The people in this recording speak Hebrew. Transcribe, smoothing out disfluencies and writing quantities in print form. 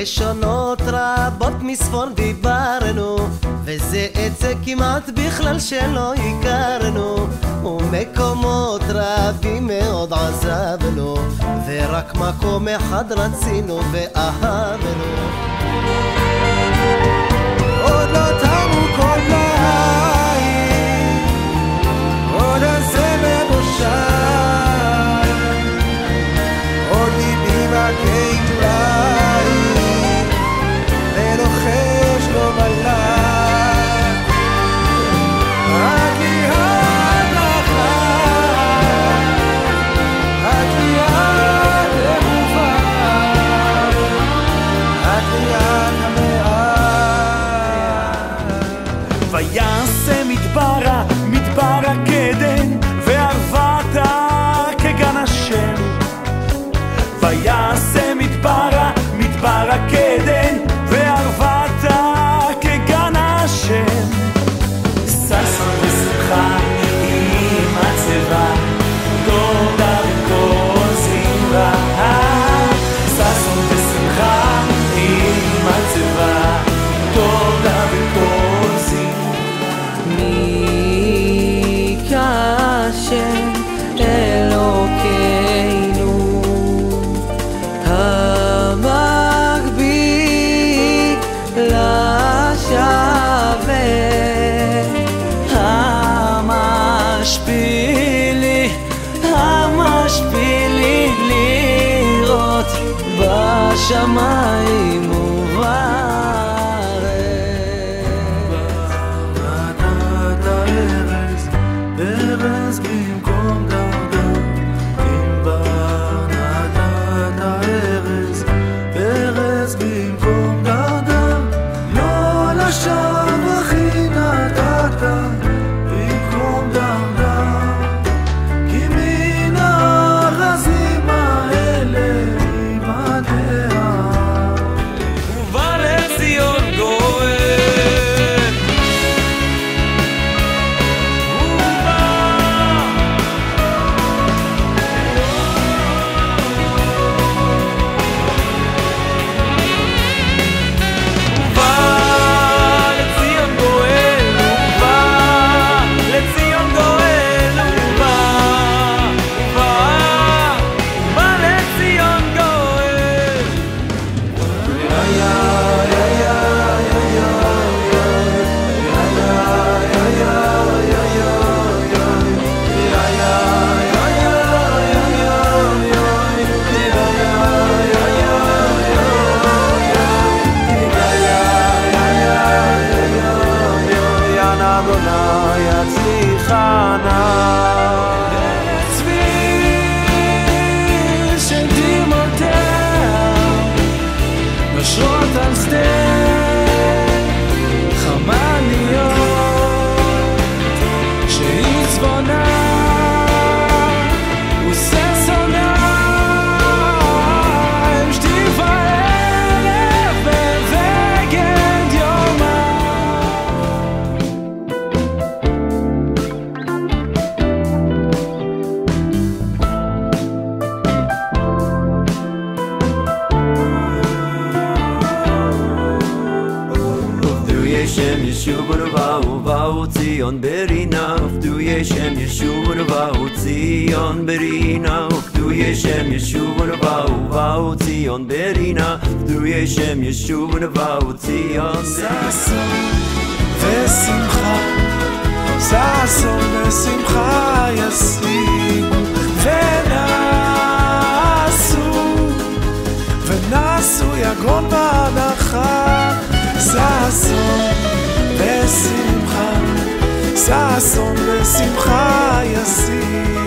לשונות רבות מספון דיברנו, וזה עצה כמעט בכלל שלא הכרנו, ומקומות רבים מאוד עזבנו, ורק מקום אחד רצינו ואהבנו. עוד לא תמו כל ליל, עוד הזמר נושק, עוד ליבי מכה אולי, ולוחש לו מלאך, את לי ההנחה, את לי האהובה, את לי ויעשה מדברה, מדברה קדן, וערבתה כגן השם. ויעשה מדברה, מדברה קדן, וערבתה כגן השם. ששון ושמחה עם הצבא, תודה וכל זמרה. ששון ושמחה עם הצבא, תודה וכל זמרה. מי כאשר אלוקינו המגביל לשווה, המשפילי לראות בשמיים ארז במקום דרדר, אם בר נתת ארז, ארז במקום דרדר, לא לשווא אחי נתת במקום דרדר, כי מן הארזים האלה ימדע, ובא לציון גואל. ובאו ציון ברינה, ופדויי שם ישובו ובאו ציון ברינה, ופדויי שם ישובו ובאו ציון ברינה, ופדויי שם ישובו ובאו ציון. ששון ושמחה, ששון ושמחה ישיגו, ונסו יגון בהנחה. ששון ושמחה, ששון ושמחה ישיגו.